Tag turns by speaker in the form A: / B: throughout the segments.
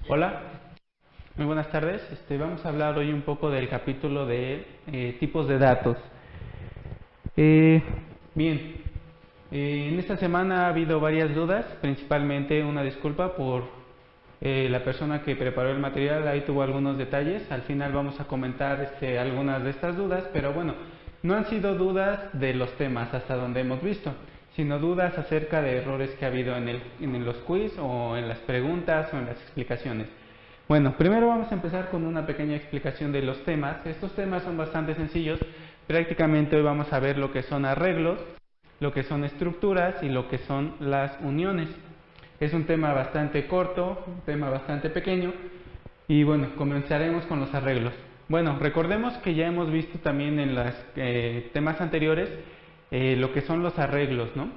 A: Hola, muy buenas tardes. Vamos a hablar hoy un poco del capítulo de tipos de datos. Eh, bien, en esta semana ha habido varias dudas, principalmente una disculpa por la persona que preparó el material, ahí tuvo algunos detalles. Al final vamos a comentar algunas de estas dudas, pero bueno, no han sido dudas de los temas hasta donde hemos visto, sino dudas acerca de errores que ha habido en los quiz o en las preguntas o en las explicaciones. Bueno, primero vamos a empezar con una pequeña explicación de los temas. Estos temas son bastante sencillos. Prácticamente hoy vamos a ver lo que son arreglos, lo que son estructuras y lo que son las uniones. Es un tema bastante corto, un tema bastante pequeño. Y bueno, comenzaremos con los arreglos. Bueno, recordemos que ya hemos visto también en los temas anteriores lo que son los arreglos, ¿no?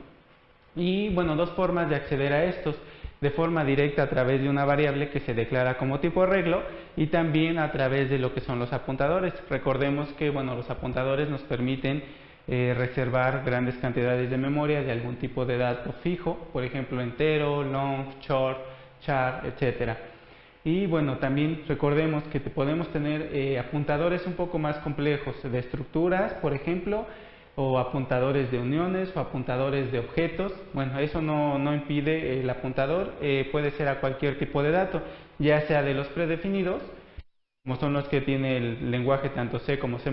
A: Y bueno, dos formas de acceder a estos: de forma directa a través de una variable que se declara como tipo arreglo, y también a través de lo que son los apuntadores. Recordemos que bueno, los apuntadores nos permiten reservar grandes cantidades de memoria de algún tipo de dato fijo, por ejemplo entero, long, short, char, etcétera. Y bueno, también recordemos que podemos tener apuntadores un poco más complejos de estructuras, por ejemplo, o apuntadores de uniones o apuntadores de objetos. Bueno, eso no impide el apuntador, puede ser a cualquier tipo de dato, ya sea de los predefinidos, como son los que tiene el lenguaje tanto C como C++,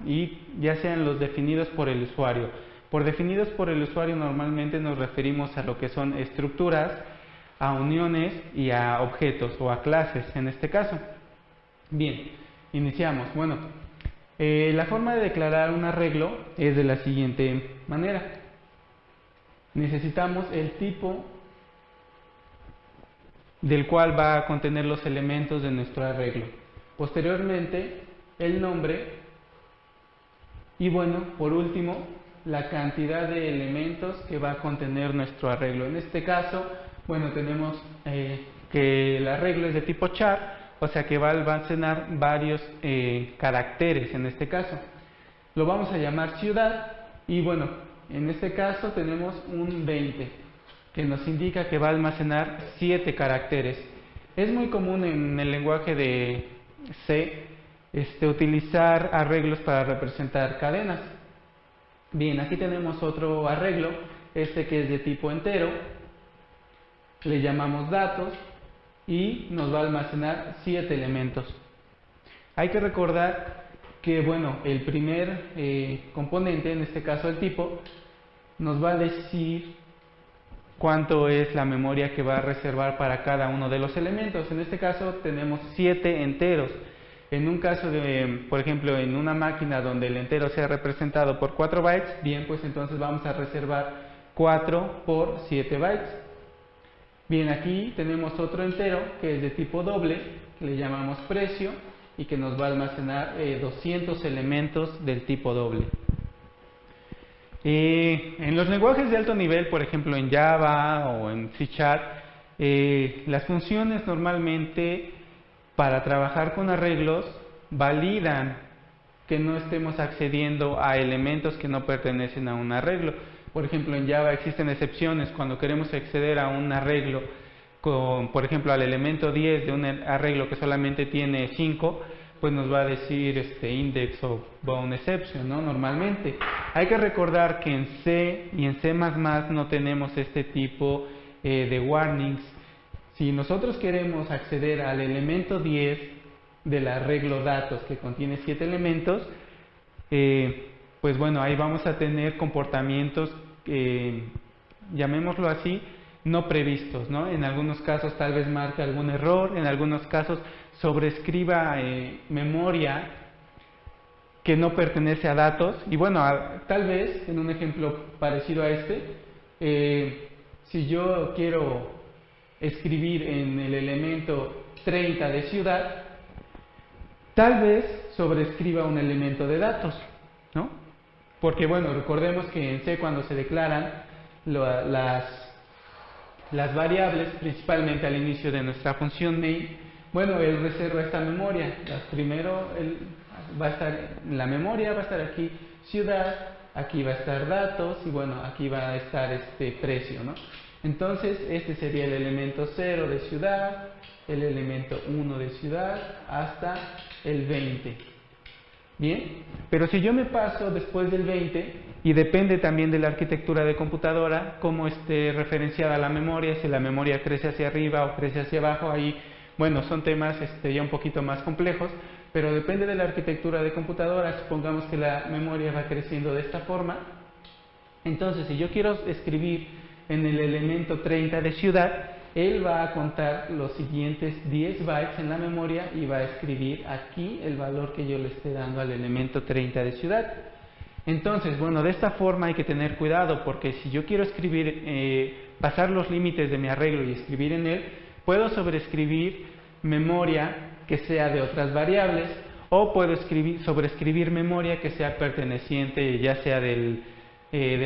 A: y ya sean los definidos por el usuario. Por definidos por el usuario normalmente nos referimos a lo que son estructuras, a uniones y a objetos o a clases en este caso. Bien, iniciamos. Bueno, la forma de declarar un arreglo es de la siguiente manera. Necesitamos el tipo del cual va a contener los elementos de nuestro arreglo. Posteriormente, el nombre y bueno, por último, la cantidad de elementos que va a contener nuestro arreglo. En este caso, bueno, tenemos que el arreglo es de tipo char, o sea que va a almacenar varios caracteres en este caso. Lo vamos a llamar ciudad y bueno, en este caso tenemos un 20 que nos indica que va a almacenar 7 caracteres. Es muy común en el lenguaje de C utilizar arreglos para representar cadenas. Bien, aquí tenemos otro arreglo, que es de tipo entero, le llamamos datos y nos va a almacenar 7 elementos. Hay que recordar que bueno, el primer componente, en este caso el tipo, nos va a decir cuánto es la memoria que va a reservar para cada uno de los elementos. En este caso tenemos 7 enteros. En un caso de, por ejemplo, en una máquina donde el entero sea representado por 4 bytes, bien, pues entonces vamos a reservar 4 por 7 bytes. Bien, aquí tenemos otro entero que es de tipo doble, que le llamamos precio, y que nos va a almacenar 200 elementos del tipo doble. En los lenguajes de alto nivel, por ejemplo en Java o en C#, las funciones normalmente para trabajar con arreglos validan que no estemos accediendo a elementos que no pertenecen a un arreglo. Por ejemplo, en Java existen excepciones cuando queremos acceder a un arreglo, por ejemplo, al elemento 10 de un arreglo que solamente tiene 5, pues nos va a decir index o bound exception, ¿no? Normalmente. Hay que recordar que en C y en C++ no tenemos este tipo de warnings. Si nosotros queremos acceder al elemento 10 del arreglo datos que contiene 7 elementos, pues bueno, ahí vamos a tener comportamientos, llamémoslo así, no previstos, ¿no? En algunos casos tal vez marque algún error, en algunos casos sobrescriba memoria que no pertenece a datos. Y bueno, tal vez en un ejemplo parecido a si yo quiero escribir en el elemento 30 de ciudad, tal vez sobrescriba un elemento de datos, ¿no? Porque bueno, recordemos que en C cuando se declaran las variables, principalmente al inicio de nuestra función main, bueno, él reserva esta memoria. Primero va a estar en la memoria, va a estar aquí ciudad, aquí va a estar datos y bueno, aquí va a estar precio, ¿no? Entonces, este sería el elemento 0 de ciudad, el elemento 1 de ciudad, hasta el 20. Bien, pero si yo me paso después del 20, y depende también de la arquitectura de computadora, cómo esté referenciada la memoria, si la memoria crece hacia arriba o crece hacia abajo, ahí, bueno, son temas ya un poquito más complejos, pero depende de la arquitectura de computadora. Supongamos que la memoria va creciendo de esta forma. Entonces, si yo quiero escribir en el elemento 30 de ciudad, él va a contar los siguientes 10 bytes en la memoria y va a escribir aquí el valor que yo le esté dando al elemento 30 de ciudad. Entonces, bueno, de esta forma hay que tener cuidado, porque si yo quiero escribir, pasar los límites de mi arreglo y escribir en él, puedo sobreescribir memoria que sea de otras variables, o puedo sobreescribir memoria que sea perteneciente ya sea de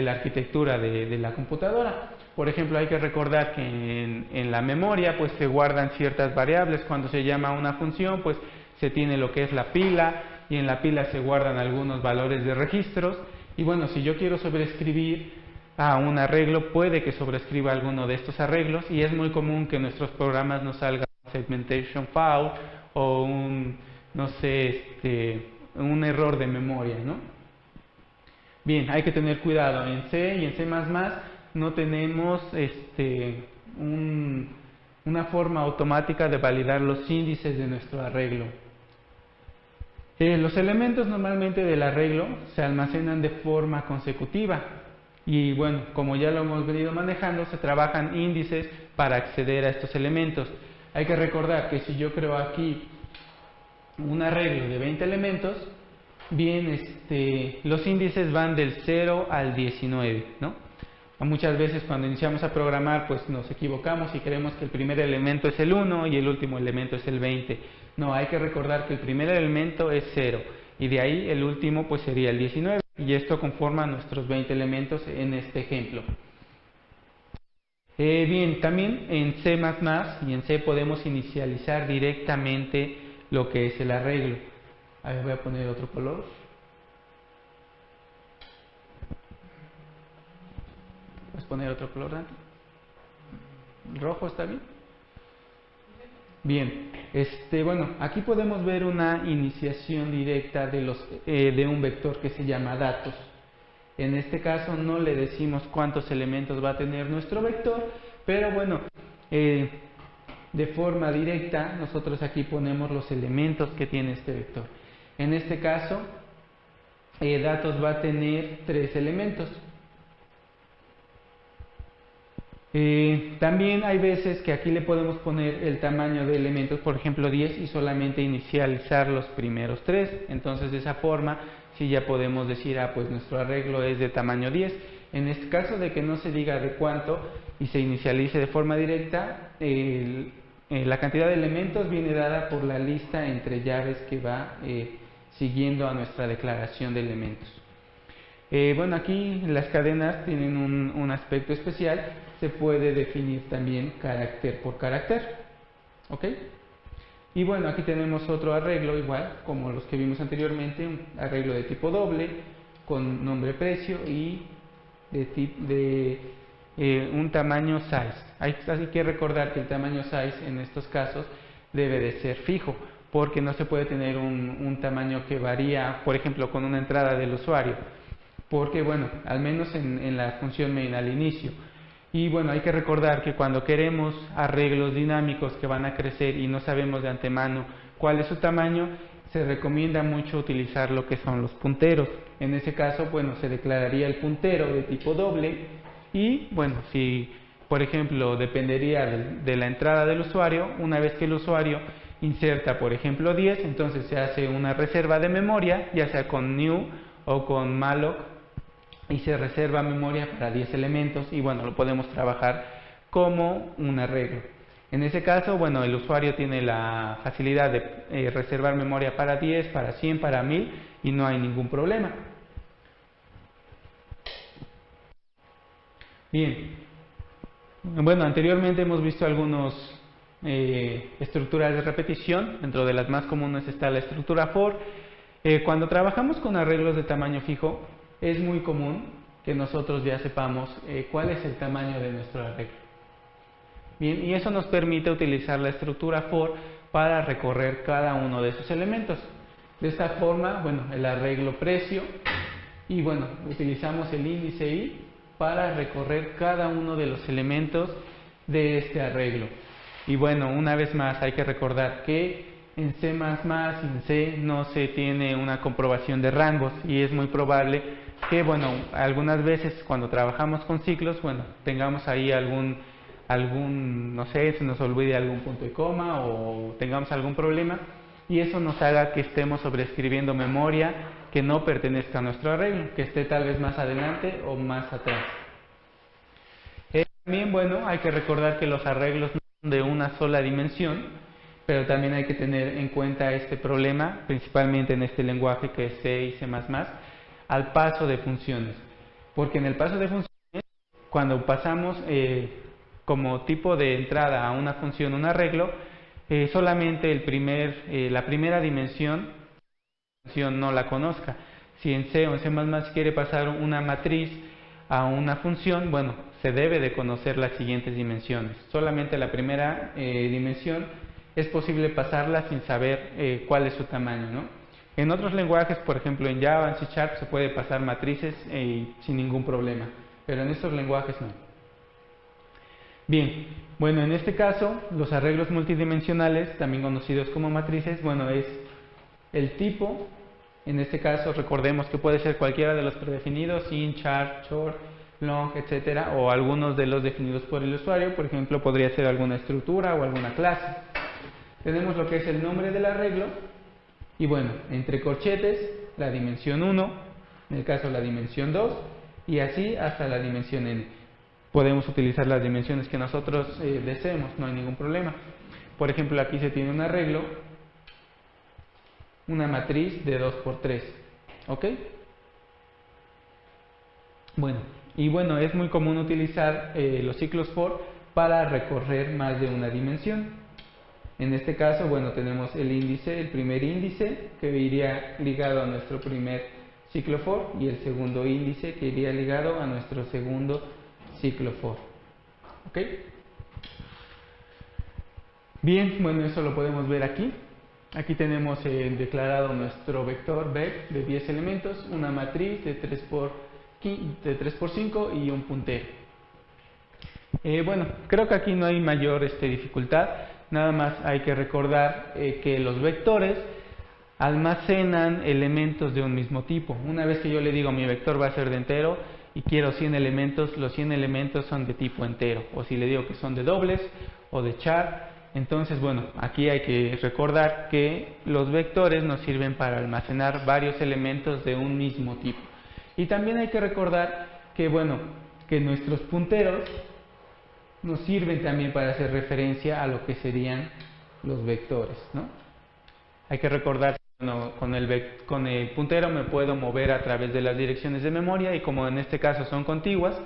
A: la arquitectura de la computadora. Por ejemplo, hay que recordar que en la memoria pues se guardan ciertas variables. Cuando se llama una función, pues se tiene lo que es la pila, y en la pila se guardan algunos valores de registros. Y bueno, si yo quiero sobreescribir a un arreglo, puede que sobreescriba alguno de estos arreglos, y es muy común que en nuestros programas nos salga un segmentation fault o no sé, un error de memoria, ¿no? Bien, hay que tener cuidado. En C y en C++ no tenemos una forma automática de validar los índices de nuestro arreglo. Los elementos normalmente del arreglo se almacenan de forma consecutiva, y bueno, como ya lo hemos venido manejando, se trabajan índices para acceder a estos elementos. Hay que recordar que si yo creo aquí un arreglo de 20 elementos, bien, los índices van del 0 al 19, ¿no? Muchas veces cuando iniciamos a programar pues nos equivocamos y creemos que el primer elemento es el 1 y el último elemento es el 20. No, hay que recordar que el primer elemento es 0 y de ahí el último pues sería el 19, y esto conforma nuestros 20 elementos en este ejemplo. Bien, también en C++ y en C podemos inicializar directamente lo que es el arreglo. A ver, voy a poner otro color. ¿Puedes poner otro color, Dante? ¿Rojo está bien? Bien, bueno, aquí podemos ver una iniciación directa de un vector que se llama datos. En este caso no le decimos cuántos elementos va a tener nuestro vector, pero bueno, de forma directa nosotros aquí ponemos los elementos que tiene este vector. En este caso, datos va a tener 3 elementos. También hay veces que aquí le podemos poner el tamaño de elementos, por ejemplo 10, y solamente inicializar los primeros 3. Entonces de esa forma sí ya podemos decir, pues nuestro arreglo es de tamaño 10. En este caso de que no se diga de cuánto y se inicialice de forma directa, la cantidad de elementos viene dada por la lista entre llaves que va siguiendo a nuestra declaración de elementos. Bueno, aquí las cadenas tienen un aspecto especial. Se puede definir también carácter por carácter, ¿ok? Y bueno, aquí tenemos otro arreglo igual como los que vimos anteriormente, un arreglo de tipo doble con nombre precio y un tamaño size. Hay que recordar que el tamaño size en estos casos debe de ser fijo, porque no se puede tener un tamaño que varía, por ejemplo, con una entrada del usuario, porque bueno, al menos en la función main al inicio. Y bueno, hay que recordar que cuando queremos arreglos dinámicos que van a crecer y no sabemos de antemano cuál es su tamaño, se recomienda mucho utilizar lo que son los punteros. En ese caso, bueno, se declararía el puntero de tipo doble, y bueno, si por ejemplo dependería de la entrada del usuario, una vez que el usuario inserta por ejemplo 10, entonces se hace una reserva de memoria, ya sea con new o con malloc, y se reserva memoria para 10 elementos, y bueno, lo podemos trabajar como un arreglo. En ese caso, bueno, el usuario tiene la facilidad de reservar memoria para 10, para 100, para 1000, y no hay ningún problema. Bien, bueno, anteriormente hemos visto algunas estructuras de repetición. Dentro de las más comunes está la estructura for. Cuando trabajamos con arreglos de tamaño fijo, es muy común que nosotros ya sepamos cuál es el tamaño de nuestro arreglo. Bien, y eso nos permite utilizar la estructura for para recorrer cada uno de esos elementos. De esta forma, bueno, el arreglo precio, y bueno, utilizamos el índice i para recorrer cada uno de los elementos de este arreglo. Y bueno, una vez más hay que recordar que en C++ y en C no se tiene una comprobación de rangos, y es muy probable que, bueno, algunas veces cuando trabajamos con ciclos, bueno, tengamos ahí algún, no sé, se nos olvide algún punto y coma o tengamos algún problema, y eso nos haga que estemos sobreescribiendo memoria que no pertenezca a nuestro arreglo, que esté tal vez más adelante o más atrás. También, bueno, hay que recordar que los arreglos no son de una sola dimensión, pero también hay que tener en cuenta este problema, principalmente en este lenguaje que es C y C++, al paso de funciones. Porque en el paso de funciones, cuando pasamos como tipo de entrada a una función, un arreglo, solamente la primera dimensión no la conozca. Si en C o en C++ quiere pasar una matriz a una función, bueno, se debe de conocer las siguientes dimensiones. Solamente la primera dimensión es posible pasarla sin saber cuál es su tamaño, ¿no? En otros lenguajes, por ejemplo en Java, en C# se puede pasar matrices sin ningún problema, pero en estos lenguajes no. Bien, bueno, en este caso, los arreglos multidimensionales, también conocidos como matrices, bueno, es el tipo. En este caso, recordemos que puede ser cualquiera de los predefinidos, int, char, short, long, etcétera, o algunos de los definidos por el usuario. Por ejemplo, podría ser alguna estructura o alguna clase. Tenemos lo que es el nombre del arreglo, y bueno, entre corchetes, la dimensión 1, en el caso la dimensión 2, y así hasta la dimensión n. Podemos utilizar las dimensiones que nosotros deseemos, no hay ningún problema. Por ejemplo, aquí se tiene un arreglo, una matriz de 2×3, ¿ok? Bueno, es muy común utilizar los ciclos for para recorrer más de una dimensión. En este caso, bueno, tenemos el índice, el primer índice que iría ligado a nuestro primer ciclo for, y el segundo índice que iría ligado a nuestro segundo ciclo for, ¿ok? Bien, bueno, eso lo podemos ver aquí. Aquí tenemos declarado nuestro vector vec de 10 elementos, una matriz de 3×5 y un puntero. Bueno, creo que aquí no hay mayor dificultad, nada más hay que recordar que los vectores almacenan elementos de un mismo tipo. Una vez que yo le digo mi vector va a ser de entero y quiero 100 elementos, los 100 elementos son de tipo entero, o si le digo que son de dobles o de char. Entonces, bueno, aquí hay que recordar que los vectores nos sirven para almacenar varios elementos de un mismo tipo. Y también hay que recordar que, bueno, que nuestros punteros nos sirven también para hacer referencia a lo que serían los vectores, ¿no? Hay que recordar que con el puntero me puedo mover a través de las direcciones de memoria, y como en este caso son contiguas,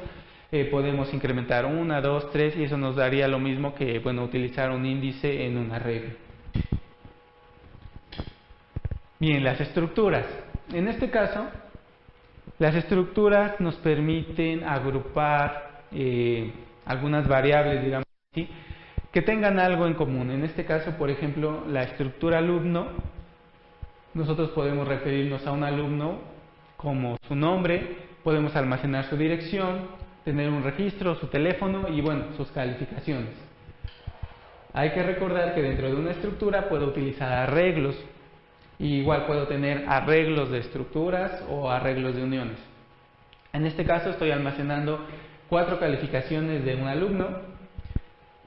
A: podemos incrementar 1, 2, 3, y eso nos daría lo mismo que, bueno, utilizar un índice en un arreglo. Bien, las estructuras. En este caso, las estructuras nos permiten agrupar algunas variables, digamos así, que tengan algo en común. En este caso, por ejemplo, la estructura alumno, nosotros podemos referirnos a un alumno como su nombre, podemos almacenar su dirección, tener un registro, su teléfono y, bueno, sus calificaciones. Hay que recordar que dentro de una estructura puedo utilizar arreglos, y igual puedo tener arreglos de estructuras o arreglos de uniones. En este caso estoy almacenando 4 calificaciones de un alumno,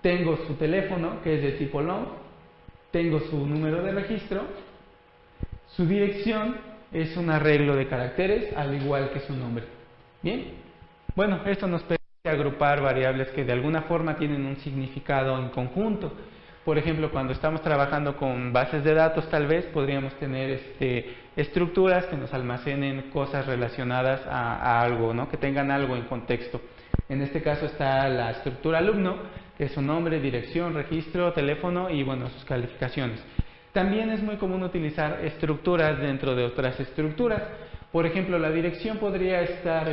A: tengo su teléfono que es de tipo long, tengo su número de registro, su dirección es un arreglo de caracteres al igual que su nombre. Bien. Bueno, esto nos permite agrupar variables que de alguna forma tienen un significado en conjunto. Por ejemplo, cuando estamos trabajando con bases de datos, tal vez podríamos tener estructuras que nos almacenen cosas relacionadas a algo, ¿no? Que tengan algo en contexto. En este caso está la estructura alumno, que es su nombre, dirección, registro, teléfono y, bueno, sus calificaciones. También es muy común utilizar estructuras dentro de otras estructuras. Por ejemplo, la dirección podría estar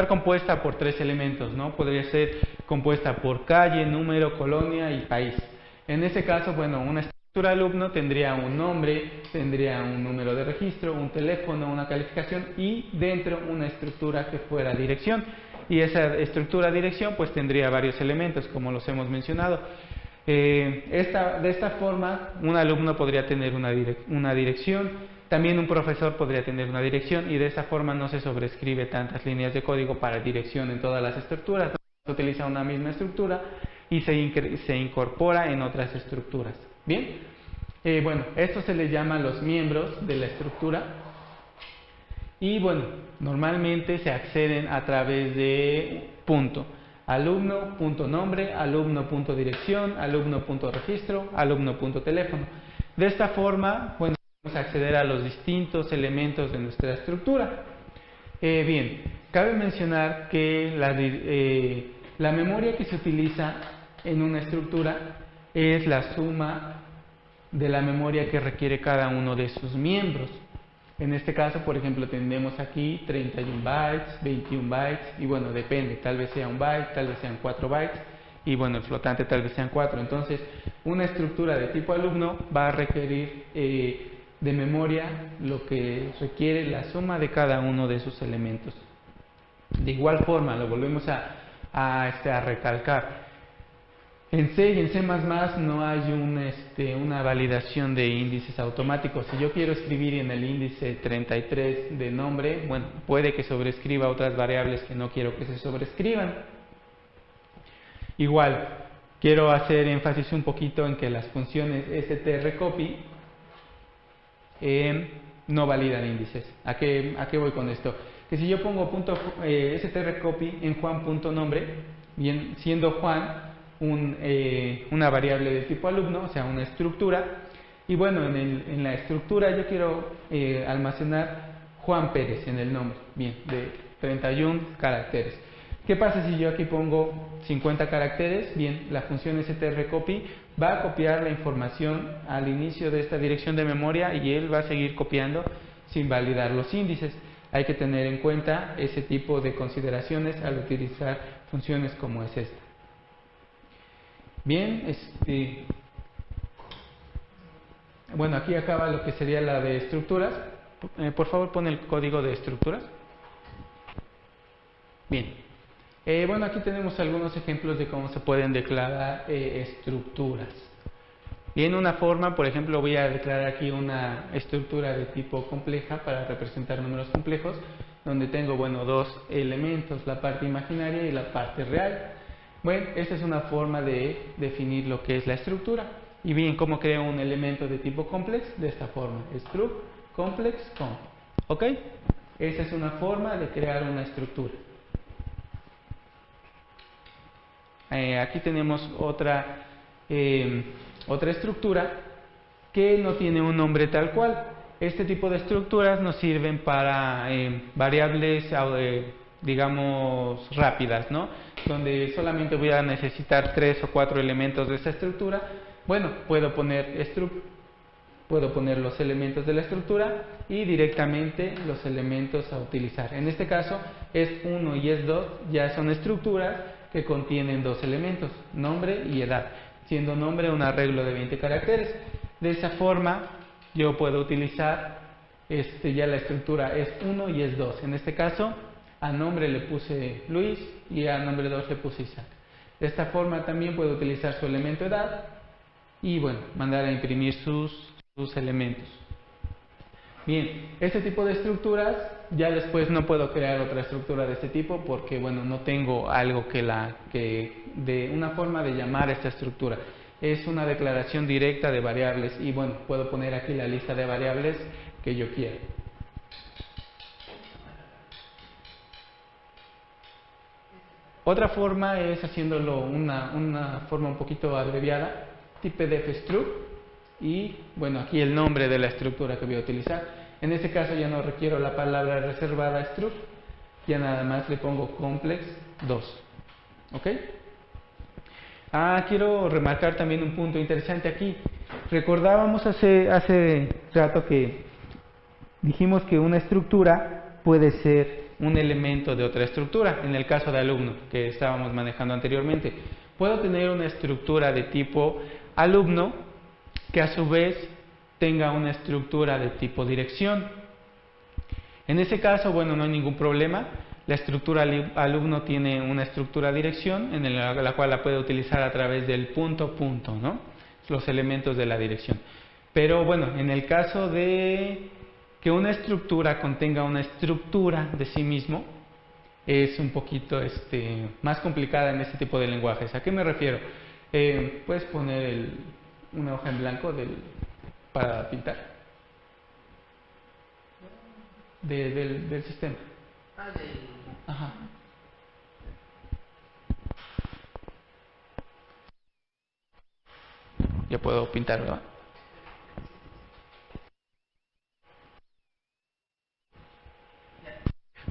A: compuesta por 3 elementos, ¿no? Podría ser compuesta por calle, número, colonia y país. En ese caso, bueno, una estructura alumno tendría un nombre, tendría un número de registro, un teléfono, una calificación y dentro una estructura que fuera dirección. Y esa estructura dirección pues tendría varios elementos, como los hemos mencionado. De esta forma, un alumno podría tener una dirección, también un profesor podría tener una dirección, y de esa forma no se sobrescribe tantas líneas de código para dirección en todas las estructuras. Se utiliza una misma estructura y se incorpora en otras estructuras. Bien, bueno, esto se les llama los miembros de la estructura. Y bueno, normalmente se acceden a través de punto. Alumno, punto nombre, alumno, punto dirección, alumno, punto registro, alumno, punto teléfono. De esta forma, bueno, vamos a acceder a los distintos elementos de nuestra estructura. Bien, cabe mencionar que la memoria que se utiliza en una estructura es la suma de la memoria que requiere cada uno de sus miembros. En este caso, por ejemplo, tenemos aquí 31 bytes, 21 bytes, y bueno, depende, tal vez sea un byte, tal vez sean 4 bytes, y bueno, el flotante tal vez sean 4. Entonces, una estructura de tipo alumno va a requerir de memoria lo que requiere la suma de cada uno de sus elementos. De igual forma, lo volvemos a recalcar. En C y en C++ no hay una validación de índices automáticos. Si yo quiero escribir en el índice 33 de nombre, bueno, puede que sobrescriba otras variables que no quiero que se sobrescriban. Igual, quiero hacer énfasis un poquito en que las funciones strcopy no validan índices. ¿A qué voy con esto? Que si yo pongo strcopy en Juan.nombre, bien, siendo Juan una variable de tipo alumno, o sea, una estructura, y bueno, en la estructura yo quiero almacenar Juan Pérez en el nombre, bien, de 31 caracteres. ¿Qué pasa si yo aquí pongo 50 caracteres? Bien, la función strcopy va a copiar la información al inicio de esta dirección de memoria y él va a seguir copiando sin validar los índices. Hay que tener en cuenta ese tipo de consideraciones al utilizar funciones como es esta. Bien, bueno, aquí acaba lo que sería la de estructuras. Por favor, pon el código de estructuras. Bien. Bueno, aquí tenemos algunos ejemplos de cómo se pueden declarar estructuras. Bien, una forma, por ejemplo, voy a declarar aquí una estructura de tipo compleja para representar números complejos, donde tengo, bueno, dos elementos, la parte imaginaria y la parte real. Bueno, esta es una forma de definir lo que es la estructura. Y bien, ¿cómo creo un elemento de tipo complex? De esta forma, struct complex com. ¿Ok? Esa es una forma de crear una estructura. Aquí tenemos otra estructura que no tiene un nombre tal cual. Este tipo de estructuras nos sirven para variables digamos rápidas, ¿no? Donde solamente voy a necesitar 3 o 4 elementos de esta estructura. Bueno, puedo poner struct, puedo poner los elementos de la estructura y directamente los elementos a utilizar. En este caso es 1 y es 2, ya son estructuras que contienen dos elementos, nombre y edad, siendo nombre un arreglo de 20 caracteres. De esa forma yo puedo utilizar ya la estructura es 1 y es 2. En este caso a nombre le puse Luis y a nombre 2 le puse Isaac. De esta forma también puedo utilizar su elemento edad y bueno, mandar a imprimir sus elementos. Bien, este tipo de estructuras ya después no puedo crear otra estructura de este tipo porque bueno, no tengo algo de una forma de llamar a esta estructura. Es una declaración directa de variables y bueno, puedo poner aquí la lista de variables que yo quiera. Otra forma es haciéndolo una forma un poquito abreviada, typedef struct, y bueno, aquí el nombre de la estructura que voy a utilizar. En este caso ya no requiero la palabra reservada struct, ya nada más le pongo complex 2. ¿Ok? Quiero remarcar también un punto interesante aquí. Recordábamos hace rato que dijimos que una estructura puede ser un elemento de otra estructura. En el caso de alumno que estábamos manejando anteriormente, puedo tener una estructura de tipo alumno que a su vez tenga una estructura de tipo dirección. En ese caso, bueno, no hay ningún problema. La estructura alumno tiene una estructura dirección en la cual la puede utilizar a través del punto, ¿no? Los elementos de la dirección. Pero bueno, en el caso de que una estructura contenga una estructura de sí mismo, es un poquito más complicada en este tipo de lenguajes. ¿A qué me refiero? Puedes poner una hoja en blanco para pintar del sistema. Ajá. Ya puedo pintar, ¿verdad?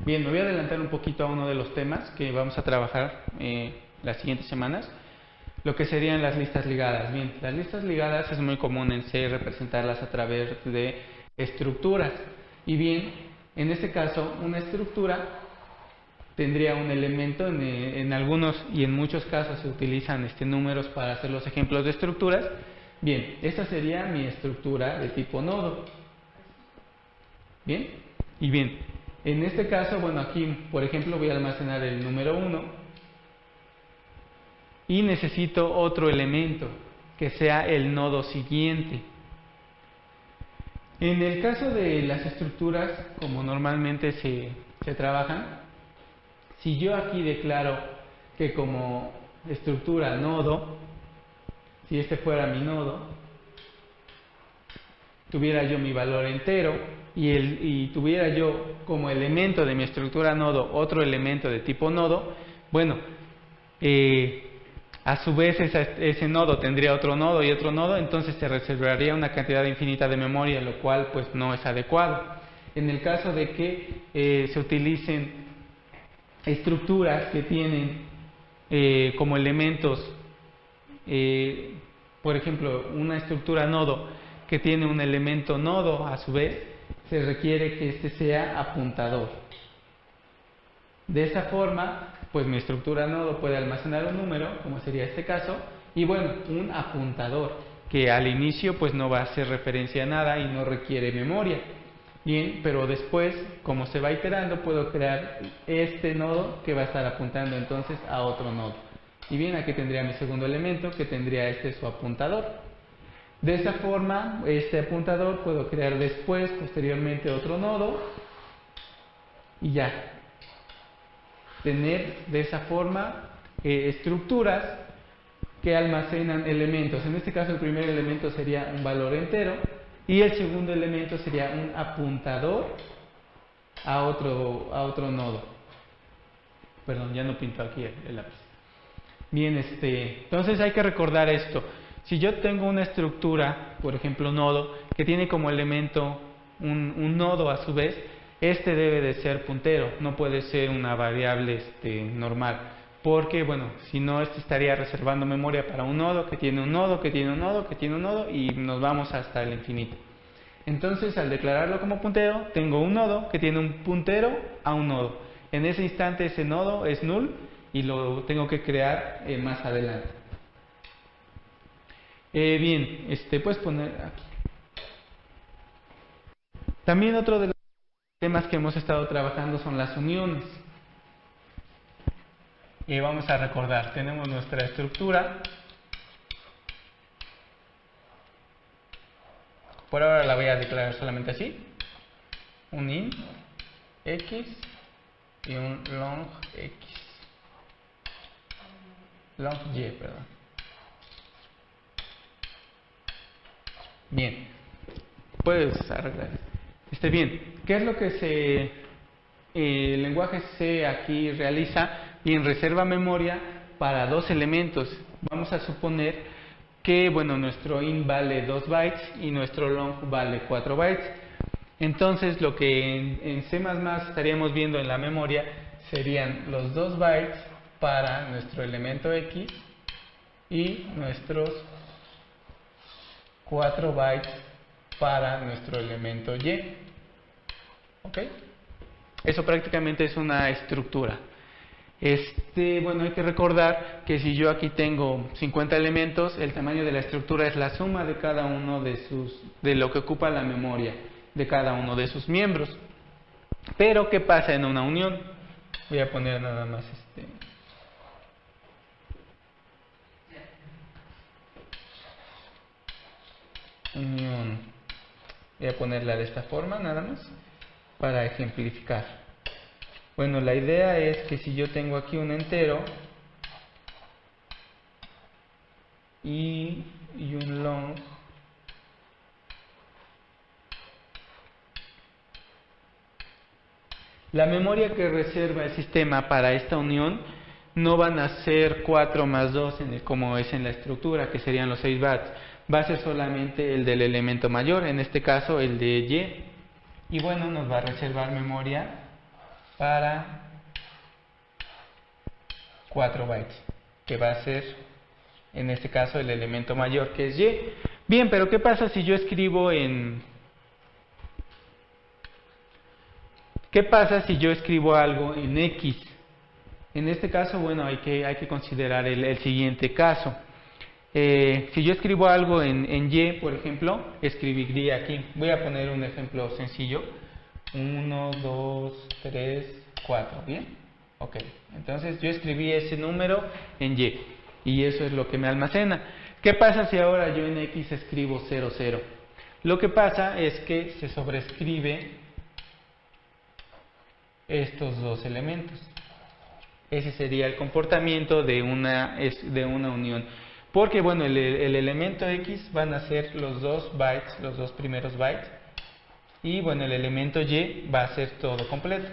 A: Bien, me voy a adelantar un poquito a uno de los temas que vamos a trabajar las siguientes semanas, lo que serían las listas ligadas. Bien, las listas ligadas es muy común en C representarlas a través de estructuras. Y bien, en este caso, una estructura tendría un elemento, en algunos y en muchos casos se utilizan números para hacer los ejemplos de estructuras. Bien, esta sería mi estructura de tipo nodo. Bien, y bien, en este caso, bueno, aquí por ejemplo voy a almacenar el número 1 y necesito otro elemento que sea el nodo siguiente. En el caso de las estructuras, como normalmente se trabajan, si yo aquí declaro que como estructura nodo, si este fuera mi nodo, tuviera yo mi valor entero y tuviera yo como elemento de mi estructura nodo otro elemento de tipo nodo, bueno, a su vez ese nodo tendría otro nodo y otro nodo, entonces se reservaría una cantidad infinita de memoria, lo cual pues no es adecuado. En el caso de que se utilicen estructuras que tienen como elementos, por ejemplo, una estructura nodo que tiene un elemento nodo, a su vez, se requiere que este sea apuntador. De esa forma, pues mi estructura nodo puede almacenar un número, como sería este caso, y bueno, un apuntador, que al inicio pues no va a hacer referencia a nada y no requiere memoria. Bien, pero después, como se va iterando, puedo crear este nodo que va a estar apuntando entonces a otro nodo. Y bien, aquí tendría mi segundo elemento, que tendría su apuntador. De esa forma, este apuntador puedo crear después, posteriormente, otro nodo y ya. Tener de esa forma estructuras que almacenan elementos. En este caso, el primer elemento sería un valor entero y el segundo elemento sería un apuntador a otro nodo. Perdón, ya no pinto aquí el lápiz. Bien, entonces hay que recordar esto. Si yo tengo una estructura, por ejemplo nodo, que tiene como elemento un nodo a su vez, este debe de ser puntero, no puede ser una variable normal, porque bueno, si no estaría reservando memoria para un nodo, que tiene un nodo, que tiene un nodo, que tiene un nodo, y nos vamos hasta el infinito. Entonces, al declararlo como puntero, tengo un nodo que tiene un puntero a un nodo. En ese instante ese nodo es null y lo tengo que crear más adelante. Bien, puedes poner aquí. También otro de los temas que hemos estado trabajando son las uniones. Vamos a recordar, tenemos nuestra estructura. Por ahora la voy a declarar solamente así. Un int x y un long x. Long y, perdón. Bien, puedes arreglar. Bien, ¿qué es lo que el lenguaje C aquí realiza? Bien, reserva memoria para dos elementos. Vamos a suponer que, bueno, nuestro int vale 2 bytes y nuestro long vale 4 bytes. Entonces, lo que en C++ estaríamos viendo en la memoria serían los 2 bytes para nuestro elemento X y nuestros 4 bytes para nuestro elemento Y. ¿Ok? Eso prácticamente es una estructura. Bueno, hay que recordar que si yo aquí tengo 50 elementos, el tamaño de la estructura es la suma de cada uno de lo que ocupa la memoria de cada uno de sus miembros. Pero, ¿qué pasa en una unión? Voy a poner nada más unión. Voy a ponerla de esta forma, nada más, para ejemplificar. Bueno, la idea es que si yo tengo aquí un entero y un long, la memoria que reserva el sistema para esta unión no van a ser 4 más 2 como es en la estructura, que serían los 6 bytes. Va a ser solamente el del elemento mayor, en este caso el de Y. Y bueno, nos va a reservar memoria para 4 bytes, que va a ser en este caso el elemento mayor, que es Y. Bien, pero ¿qué pasa si yo escribo ¿Qué pasa si yo escribo algo en X? En este caso, bueno, hay que considerar el siguiente caso. Si yo escribo algo en Y, por ejemplo, escribiría aquí. Voy a poner un ejemplo sencillo. 1, 2, 3, 4. ¿Bien? Ok. Entonces yo escribí ese número en Y. Y eso es lo que me almacena. ¿Qué pasa si ahora yo en X escribo 0, 0? Lo que pasa es que se sobrescribe estos dos elementos. Ese sería el comportamiento de una unión. Porque, bueno, el elemento X van a ser los dos bytes, los dos primeros bytes. Y, bueno, el elemento Y va a ser todo completo.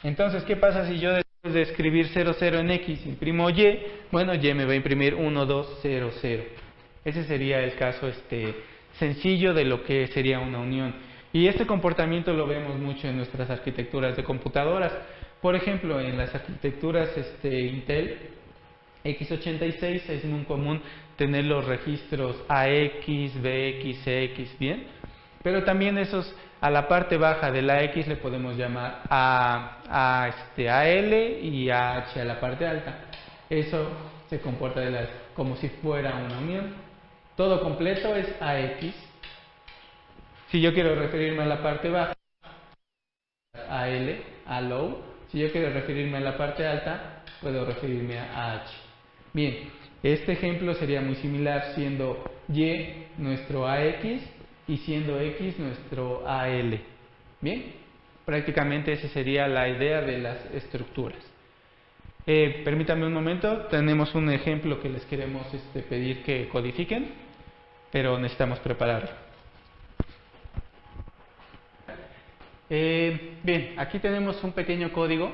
A: Entonces, ¿qué pasa si yo después de escribir 0, 0 en X imprimo Y? Bueno, Y me va a imprimir 1, 2, 0, 0. Ese sería el caso sencillo de lo que sería una unión. Y este comportamiento lo vemos mucho en nuestras arquitecturas de computadoras. Por ejemplo, en las arquitecturas Intel x86 es muy común tener los registros AX, BX, CX, ¿bien? Pero también a la parte baja de la X le podemos llamar AL y AH a la parte alta. Eso se comporta como si fuera una unión. Todo completo es AX. Si yo quiero referirme a la parte baja, AL, a low. Si yo quiero referirme a la parte alta, puedo referirme a AH. Bien, este ejemplo sería muy similar, siendo Y nuestro AX y siendo X nuestro AL. Bien, prácticamente esa sería la idea de las estructuras. Permítanme un momento, tenemos un ejemplo que les queremos pedir que codifiquen, pero necesitamos prepararlo. Bien, aquí tenemos un pequeño código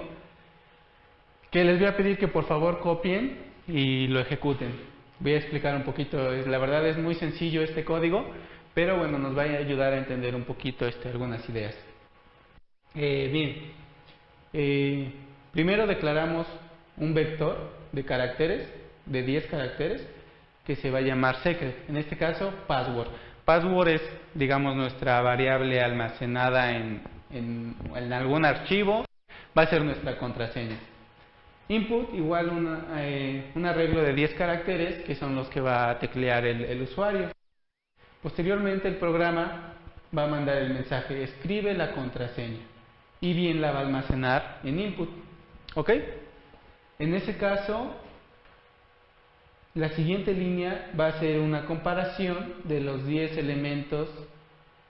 A: que les voy a pedir que por favor copien y lo ejecuten. Voy a explicar un poquito, la verdad es muy sencillo este código, pero bueno, nos va a ayudar a entender un poquito algunas ideas. Bien, primero declaramos un vector de caracteres, de 10 caracteres, que se va a llamar secret, en este caso password. Password es, digamos, nuestra variable almacenada en algún archivo, va a ser nuestra contraseña. Input igual un arreglo de 10 caracteres que son los que va a teclear el usuario. Posteriormente el programa va a mandar el mensaje escribe la contraseña y bien la va a almacenar en input. ¿Ok? En ese caso la siguiente línea va a ser una comparación de los 10 elementos,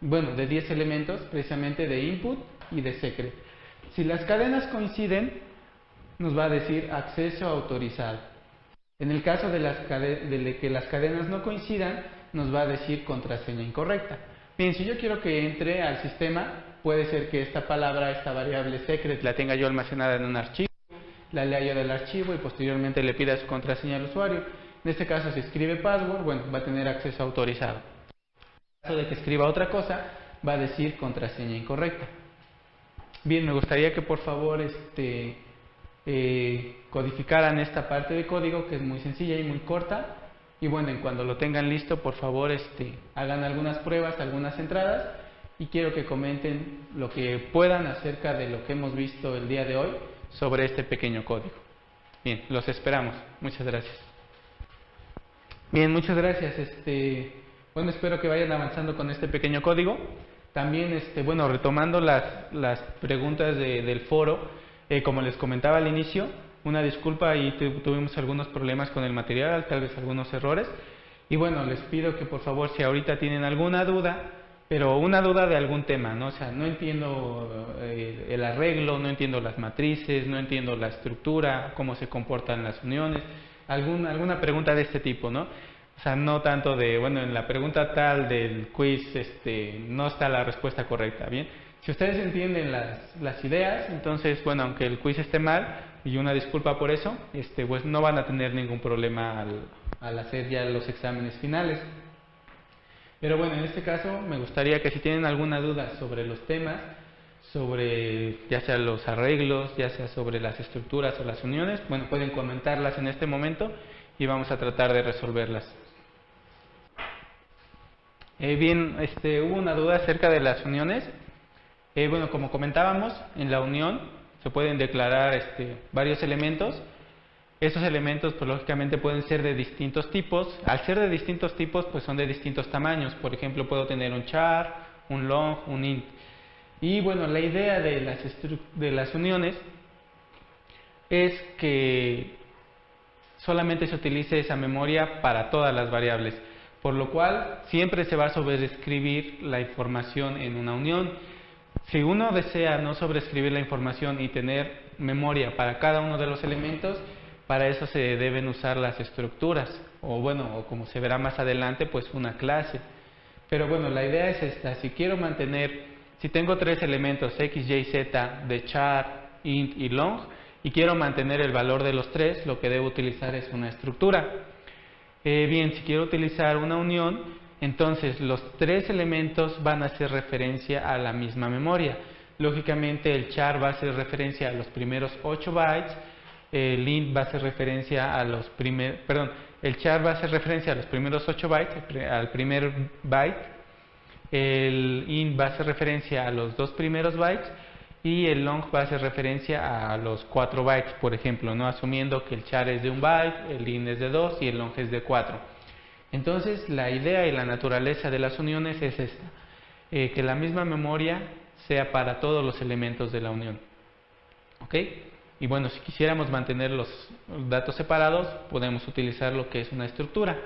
A: bueno, de 10 elementos precisamente de input y de secret. Si las cadenas coinciden, nos va a decir acceso autorizado. En el caso de que las cadenas no coincidan, nos va a decir contraseña incorrecta. Bien, si yo quiero que entre al sistema, puede ser que esta palabra, esta variable secret, la tenga yo almacenada en un archivo, la lea yo del archivo y posteriormente le pida su contraseña al usuario. En este caso, si escribe password, bueno, va a tener acceso autorizado. En caso de que escriba otra cosa, va a decir contraseña incorrecta. Bien, me gustaría que por favor codificaran esta parte de código, que es muy sencilla y muy corta. Y bueno, cuando lo tengan listo, por favor hagan algunas pruebas, algunas entradas y quiero que comenten lo que puedan acerca de lo que hemos visto el día de hoy sobre este pequeño código. Bien, los esperamos. Muchas gracias. Bien, muchas gracias. Bueno, espero que vayan avanzando con este pequeño código. También, bueno, retomando las preguntas del foro, como les comentaba al inicio, una disculpa y tuvimos algunos problemas con el material, tal vez algunos errores. Y bueno, les pido que por favor, si ahorita tienen alguna duda, pero una duda de algún tema, ¿no? O sea, no entiendo el arreglo, no entiendo las matrices, no entiendo la estructura, cómo se comportan las uniones, alguna pregunta de este tipo, ¿no? O sea, no tanto de, bueno, en la pregunta tal del quiz no está la respuesta correcta, ¿bien? Si ustedes entienden las ideas, entonces, bueno, aunque el quiz esté mal, y una disculpa por eso, pues no van a tener ningún problema al hacer ya los exámenes finales. Pero bueno, en este caso me gustaría que si tienen alguna duda sobre los temas, sobre ya sea los arreglos, ya sea sobre las estructuras o las uniones, bueno, pueden comentarlas en este momento y vamos a tratar de resolverlas. Bien, hubo una duda acerca de las uniones. Bueno, como comentábamos, en la unión se pueden declarar varios elementos. Esos elementos, pues lógicamente pueden ser de distintos tipos. Al ser de distintos tipos, pues son de distintos tamaños. Por ejemplo, puedo tener un char, un long, un int. Y bueno, la idea de las uniones es que solamente se utilice esa memoria para todas las variables, por lo cual siempre se va a sobreescribir la información en una unión. Si uno desea no sobreescribir la información y tener memoria para cada uno de los elementos, para eso se deben usar las estructuras, o bueno, o como se verá más adelante, pues una clase. Pero bueno, la idea es esta: si quiero mantener, si tengo tres elementos x, y, z de char, int y long, y quiero mantener el valor de los tres, lo que debo utilizar es una estructura. Bien, si quiero utilizar una unión, entonces los tres elementos van a hacer referencia a la misma memoria. Lógicamente el char va a hacer referencia a los primeros 8 bytes, el int va a hacer referencia a los primeros, perdón, el char va a hacer referencia a los primeros 8 bytes, al primer byte, el int va a hacer referencia a los dos primeros bytes y el long va a hacer referencia a los 4 bytes, por ejemplo, ¿no? Asumiendo que el char es de 1 byte, el int es de 2 y el long es de 4. Entonces, la idea y la naturaleza de las uniones es esta: que la misma memoria sea para todos los elementos de la unión. ¿Ok? Y bueno, si quisiéramos mantener los datos separados, podemos utilizar lo que es una estructura.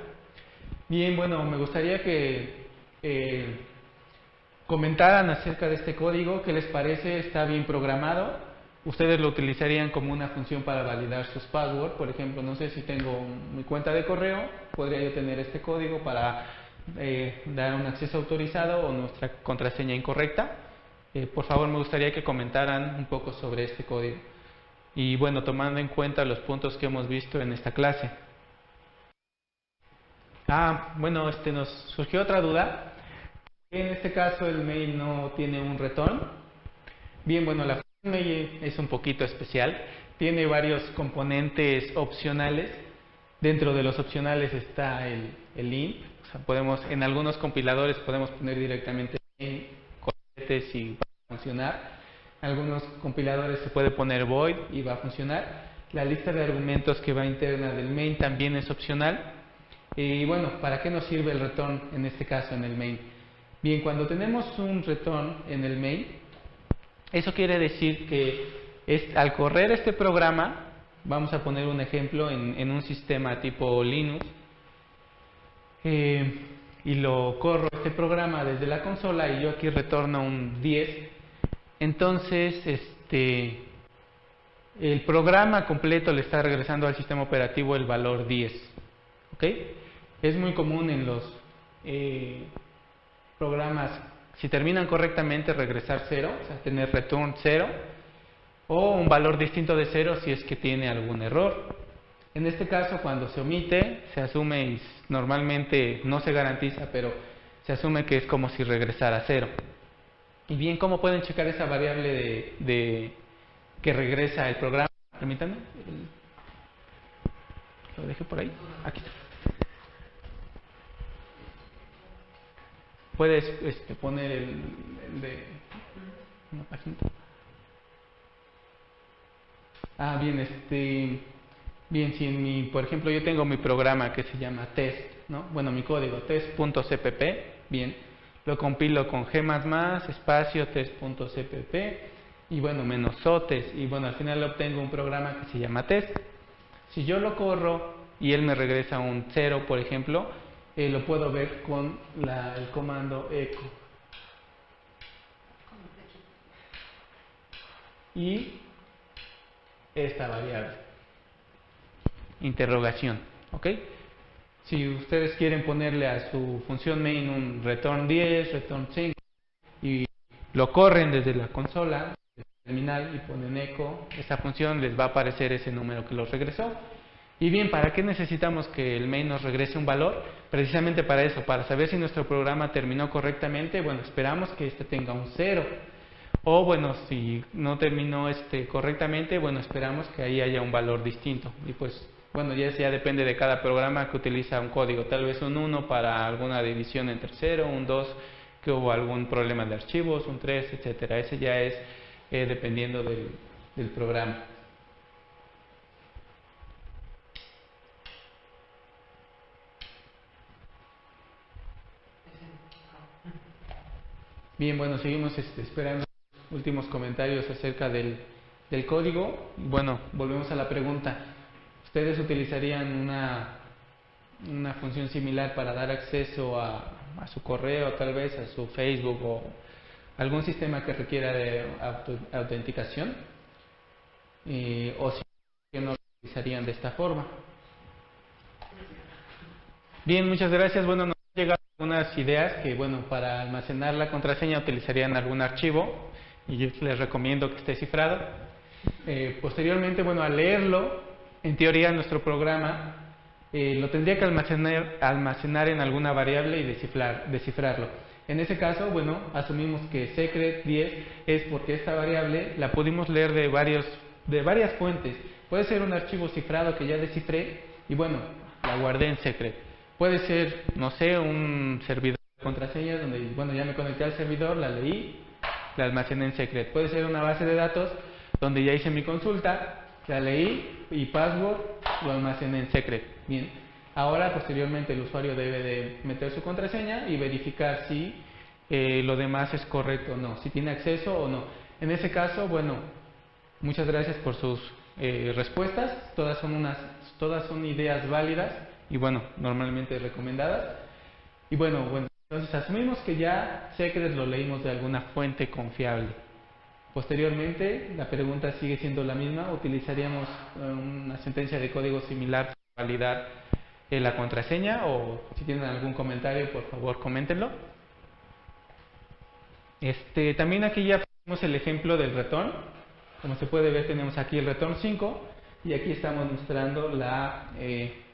A: Bien, bueno, me gustaría que comentaran acerca de este código. ¿Qué les parece? ¿Está bien programado? Ustedes lo utilizarían como una función para validar sus passwords. Por ejemplo, no sé si tengo mi cuenta de correo, podría yo tener este código para dar un acceso autorizado o nuestra contraseña incorrecta. Por favor, me gustaría que comentaran un poco sobre este código. Y bueno, tomando en cuenta los puntos que hemos visto en esta clase. Bueno, nos surgió otra duda. En este caso el mail no tiene un return. Bien, bueno, la función mail es un poquito especial. Tiene varios componentes opcionales. Dentro de los opcionales está el int. O sea, en algunos compiladores podemos poner directamente mail, cohetes y va a funcionar. En algunos compiladores se puede poner void y va a funcionar. La lista de argumentos que va interna del main también es opcional. Y bueno, ¿para qué nos sirve el return en este caso en el main? Bien, cuando tenemos un return en el main, eso quiere decir que al correr este programa, vamos a poner un ejemplo en un sistema tipo Linux, y lo corro este programa desde la consola y yo aquí retorno un 10. Entonces, el programa completo le está regresando al sistema operativo el valor 10. ¿Ok? Es muy común en los programas, si terminan correctamente, regresar 0, o sea, tener return 0, o un valor distinto de 0 si es que tiene algún error. En este caso, cuando se omite, se asume, y normalmente no se garantiza, pero se asume que es como si regresara 0. Y bien, ¿cómo pueden checar esa variable que regresa el programa? Permítanme. Lo dejé por ahí. Aquí está. Puedes poner el de una página. Bien, si por ejemplo yo tengo mi programa que se llama test, ¿no? Bueno, mi código test.cpp, bien, lo compilo con g++, espacio test.cpp y bueno, menos sotes, y bueno, al final obtengo un programa que se llama test. Si yo lo corro y él me regresa un 0, por ejemplo, lo puedo ver con el comando echo. Y esta variable, interrogación, ¿ok? Si ustedes quieren ponerle a su función main un return 10, return 5 y lo corren desde la consola, desde el terminal y ponen echo, esa función les va a aparecer ese número que los regresó. Y bien, ¿para qué necesitamos que el main nos regrese un valor? Precisamente para eso, para saber si nuestro programa terminó correctamente. Bueno, esperamos que este tenga un 0. O bueno, si no terminó correctamente, bueno, esperamos que ahí haya un valor distinto. Y pues, bueno, ya depende de cada programa que utiliza un código. Tal vez un 1 para alguna división entre 0, un 2 que hubo algún problema de archivos, un 3, etcétera. Ese ya es dependiendo del programa. Bien, bueno, seguimos esperando últimos comentarios acerca del código. Bueno, volvemos a la pregunta. ¿Ustedes utilizarían una función similar para dar acceso a su correo, tal vez a su Facebook o algún sistema que requiera de autenticación? ¿O si no lo utilizarían de esta forma? Bien, muchas gracias. Bueno, nos han llegado algunas ideas que, bueno, para almacenar la contraseña utilizarían algún archivo y yo les recomiendo que esté cifrado. Posteriormente, bueno, al leerlo, en teoría nuestro programa lo tendría que almacenar en alguna variable y descifrarlo. En ese caso, bueno, asumimos que secret 10 es porque esta variable la pudimos leer de varias fuentes. Puede ser un archivo cifrado que ya descifré y bueno, la guardé en secret. Puede ser, no sé, un servidor de contraseñas donde, bueno, ya me conecté al servidor, la leí, la almacené en secret. Puede ser una base de datos donde ya hice mi consulta, la leí y password lo almacené en secret. Bien, ahora posteriormente el usuario debe de meter su contraseña y verificar si lo demás es correcto o no, si tiene acceso o no. En ese caso, bueno, muchas gracias por sus respuestas, todas son ideas válidas y bueno, normalmente recomendadas. Y bueno, entonces asumimos que ya secret lo leímos de alguna fuente confiable. Posteriormente, la pregunta sigue siendo la misma, utilizaríamos una sentencia de código similar para validar la contraseña, o si tienen algún comentario, por favor, coméntenlo. También aquí ya tenemos el ejemplo del return. Como se puede ver, tenemos aquí el return 5 y aquí estamos mostrando la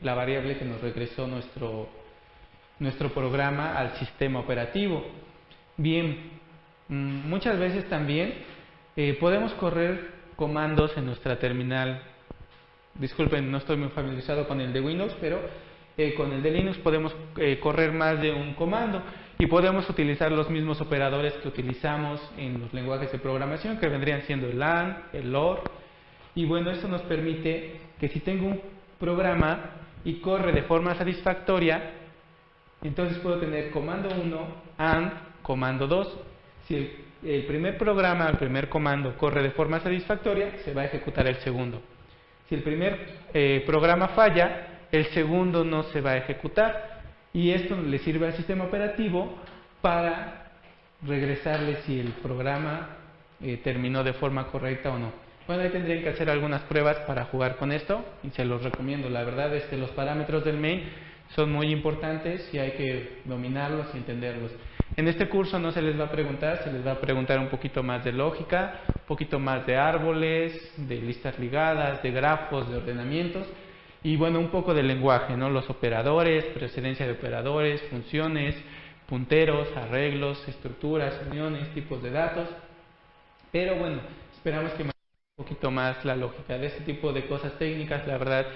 A: variable que nos regresó nuestro programa al sistema operativo. Bien, muchas veces también podemos correr comandos en nuestra terminal. Disculpen, no estoy muy familiarizado con el de Windows, pero con el de Linux podemos correr más de un comando y podemos utilizar los mismos operadores que utilizamos en los lenguajes de programación, que vendrían siendo el AND, el OR. Y bueno, esto nos permite que si tengo un programa y corre de forma satisfactoria, entonces puedo tener comando 1, AND, comando 2. Si el primer programa, el primer comando corre de forma satisfactoria, se va a ejecutar el segundo. Si el primer programa falla, el segundo no se va a ejecutar. Y esto le sirve al sistema operativo para regresarle si el programa terminó de forma correcta o no. Bueno, ahí tendrían que hacer algunas pruebas para jugar con esto y se los recomiendo. La verdad es que los parámetros del main son muy importantes y hay que dominarlos y entenderlos. En este curso no se les va a preguntar, se les va a preguntar un poquito más de lógica, un poquito más de árboles, de listas ligadas, de grafos, de ordenamientos y bueno, un poco de lenguaje, ¿no? Los operadores, precedencia de operadores, funciones, punteros, arreglos, estructuras, uniones, tipos de datos. Pero bueno, esperamos que un poquito más la lógica de este tipo de cosas técnicas. La verdad,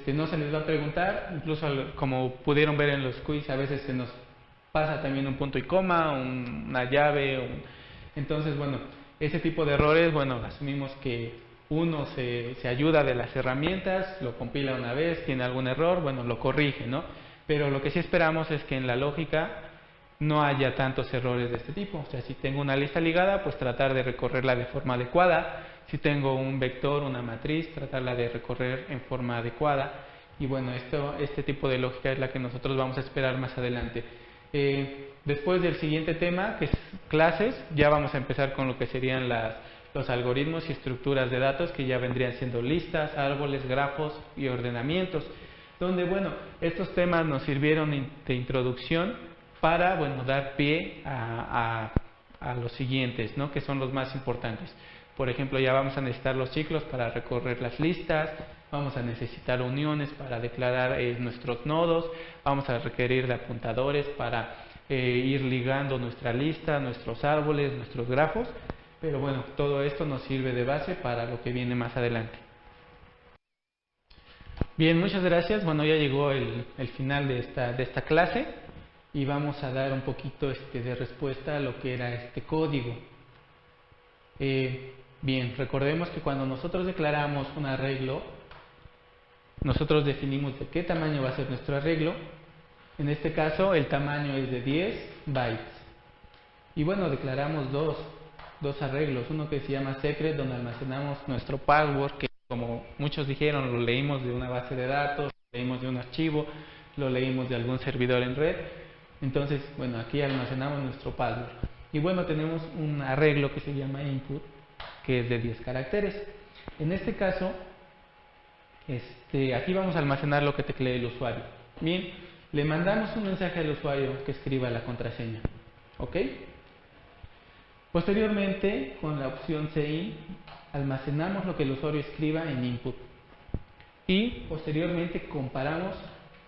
A: no se les va a preguntar, incluso como pudieron ver en los quiz, a veces se nos pasa también un punto y coma, una llave, entonces bueno, ese tipo de errores, bueno, asumimos que uno se ayuda de las herramientas, lo compila una vez, tiene algún error, bueno, lo corrige, ¿no? Pero lo que sí esperamos es que en la lógica no haya tantos errores de este tipo. O sea, si tengo una lista ligada, pues tratar de recorrerla de forma adecuada. Si tengo un vector, una matriz, tratarla de recorrer en forma adecuada. Y bueno, este tipo de lógica es la que nosotros vamos a esperar más adelante. Después del siguiente tema, que es clases, ya vamos a empezar con lo que serían los algoritmos y estructuras de datos, que ya vendrían siendo listas, árboles, grafos y ordenamientos, donde, bueno, estos temas nos sirvieron de introducción para, bueno, dar pie a los siguientes, ¿no? Que son los más importantes. Por ejemplo, ya vamos a necesitar los ciclos para recorrer las listas, vamos a necesitar uniones para declarar nuestros nodos, vamos a requerir de apuntadores para ir ligando nuestra lista, nuestros árboles, nuestros grafos, pero bueno, todo esto nos sirve de base para lo que viene más adelante. Bien, muchas gracias. Bueno, ya llegó el final de esta clase y vamos a dar un poquito de respuesta a lo que era este código. Bien, recordemos que cuando nosotros declaramos un arreglo, nosotros definimos de qué tamaño va a ser nuestro arreglo. En este caso, el tamaño es de 10 bytes. Y bueno, declaramos dos arreglos. Uno que se llama secret, donde almacenamos nuestro password, que como muchos dijeron, lo leímos de una base de datos, lo leímos de un archivo, lo leímos de algún servidor en red. Entonces, bueno, aquí almacenamos nuestro password. Y bueno, tenemos un arreglo que se llama input, que es de 10 caracteres. En este caso, aquí vamos a almacenar lo que teclee el usuario. Bien, le mandamos un mensaje al usuario que escriba la contraseña. ¿Ok? Posteriormente, con la opción CIN, almacenamos lo que el usuario escriba en input. Y posteriormente comparamos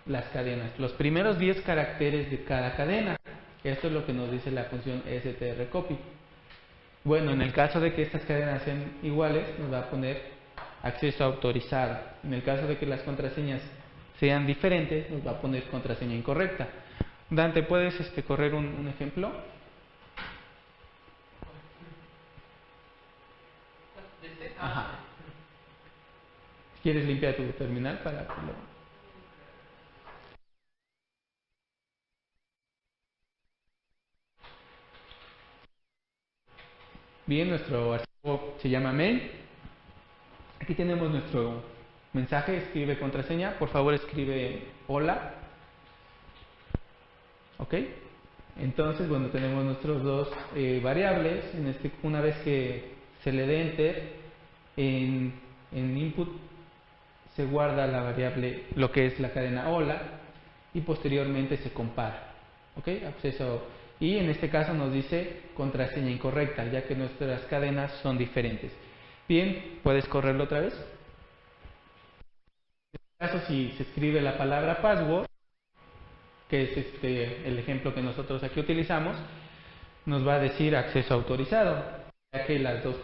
A: las cadenas, los primeros 10 caracteres de cada cadena. Esto es lo que nos dice la función strcopy. Bueno, en el caso de que estas cadenas sean iguales, nos va a poner acceso autorizado. En el caso de que las contraseñas sean diferentes, nos va a poner contraseña incorrecta. Dante, ¿puedes correr un ejemplo? Ajá. ¿Quieres limpiar tu terminal para hacerlo? Bien, nuestro archivo se llama main. Aquí tenemos nuestro mensaje, escribe contraseña. Por favor, escribe hola. ¿Ok? Entonces, bueno, tenemos nuestros dos variables. Una vez que se le dé enter, en input se guarda la variable, lo que es la cadena hola, y posteriormente se compara. ¿Ok? Acceso. Y en este caso nos dice contraseña incorrecta, ya que nuestras cadenas son diferentes. Bien, ¿puedes correrlo otra vez? En este caso, si se escribe la palabra password, que es el ejemplo que nosotros aquí utilizamos, nos va a decir acceso autorizado, ya que las dos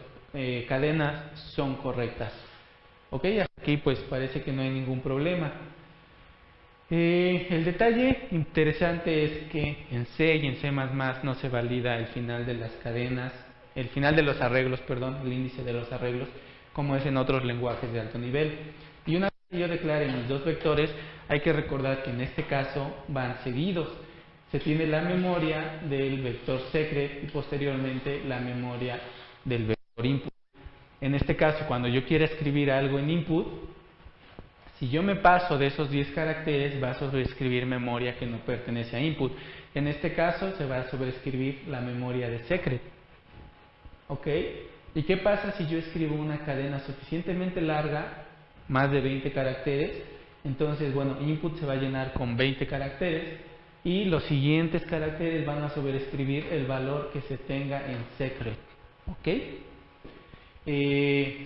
A: cadenas son correctas. Ok, aquí pues parece que no hay ningún problema. El detalle interesante es que en C y en C++ no se valida el final de las cadenas, el final de los arreglos, perdón, el índice de los arreglos, como es en otros lenguajes de alto nivel. Y una vez que yo declare mis dos vectores, hay que recordar que en este caso van seguidos. Se tiene la memoria del vector secret y posteriormente la memoria del vector input. En este caso, cuando yo quiera escribir algo en input, si yo me paso de esos 10 caracteres, va a sobreescribir memoria que no pertenece a input. En este caso, se va a sobreescribir la memoria de secret. ¿Ok? ¿Y qué pasa si yo escribo una cadena suficientemente larga, más de 20 caracteres? Entonces, bueno, input se va a llenar con 20 caracteres y los siguientes caracteres van a sobreescribir el valor que se tenga en secret. ¿Ok?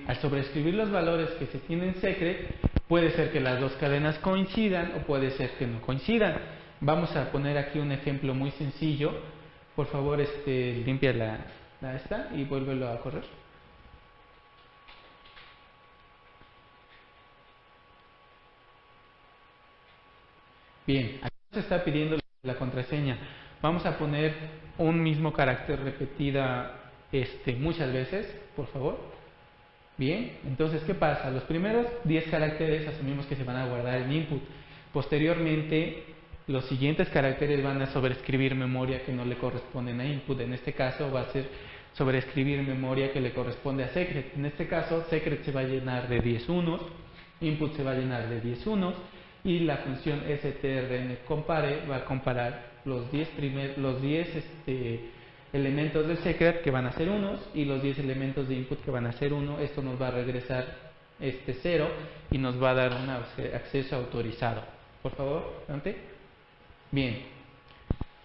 A: Al sobreescribir los valores que se tienen en secret, puede ser que las dos cadenas coincidan o puede ser que no coincidan. Vamos a poner aquí un ejemplo muy sencillo. Por favor, limpia la esta y vuélvelo a correr. Bien, aquí nos está pidiendo la contraseña. Vamos a poner un mismo carácter repetida muchas veces, por favor. Bien, entonces, ¿qué pasa? Los primeros 10 caracteres asumimos que se van a guardar en input. Posteriormente, los siguientes caracteres van a sobreescribir memoria que no le corresponden a input. En este caso va a ser sobreescribir memoria que le corresponde a secret. En este caso, secret se va a llenar de 10 unos, input se va a llenar de 10 unos, y la función strnCompare va a comparar los 10 elementos de secret que van a ser unos y los 10 elementos de input que van a ser 1. Esto nos va a regresar 0 y nos va a dar un acceso autorizado. Por favor, Dante. Bien.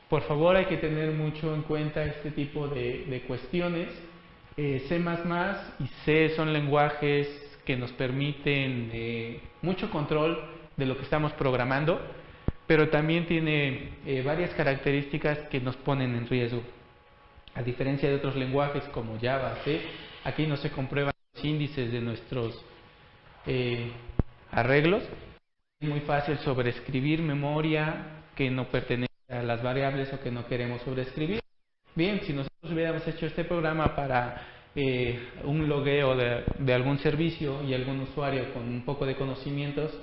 A: Por favor, hay que tener mucho en cuenta este tipo de cuestiones. C++ y C son lenguajes que nos permiten mucho control de lo que estamos programando, pero también tiene varias características que nos ponen en riesgo. A diferencia de otros lenguajes como Java, C, aquí no se comprueban los índices de nuestros arreglos. Es muy fácil sobreescribir memoria que no pertenece a las variables o que no queremos sobreescribir. Bien, si nosotros hubiéramos hecho este programa para un logueo de algún servicio y algún usuario con un poco de conocimientos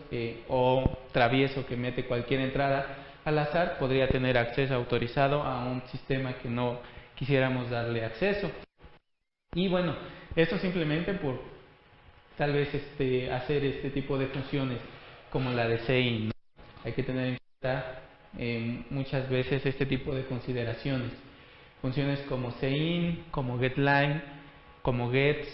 A: o travieso que mete cualquier entrada al azar, podría tener acceso autorizado a un sistema que no quisiéramos darle acceso. Y bueno, esto simplemente por tal vez hacer este tipo de funciones como la de sein, ¿no? Hay que tener en cuenta muchas veces este tipo de consideraciones. Funciones como sein, como getLine, como gets,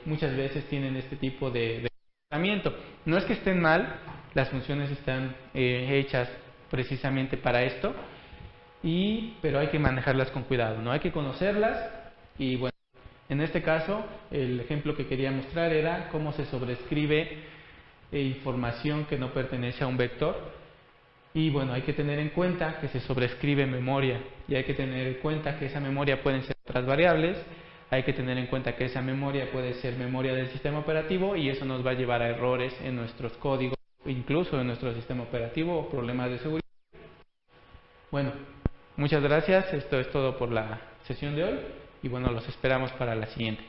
A: muchas veces tienen este tipo de comportamiento. No es que estén mal, las funciones están hechas precisamente para esto, pero hay que manejarlas con cuidado, ¿no? Hay que conocerlas y bueno, en este caso el ejemplo que quería mostrar era cómo se sobrescribe información que no pertenece a un vector. Y bueno, hay que tener en cuenta que se sobrescribe memoria y hay que tener en cuenta que esa memoria pueden ser otras variables, hay que tener en cuenta que esa memoria puede ser memoria del sistema operativo y eso nos va a llevar a errores en nuestros códigos, incluso en nuestro sistema operativo o problemas de seguridad. Bueno, muchas gracias, esto es todo por la sesión de hoy y bueno, los esperamos para la siguiente.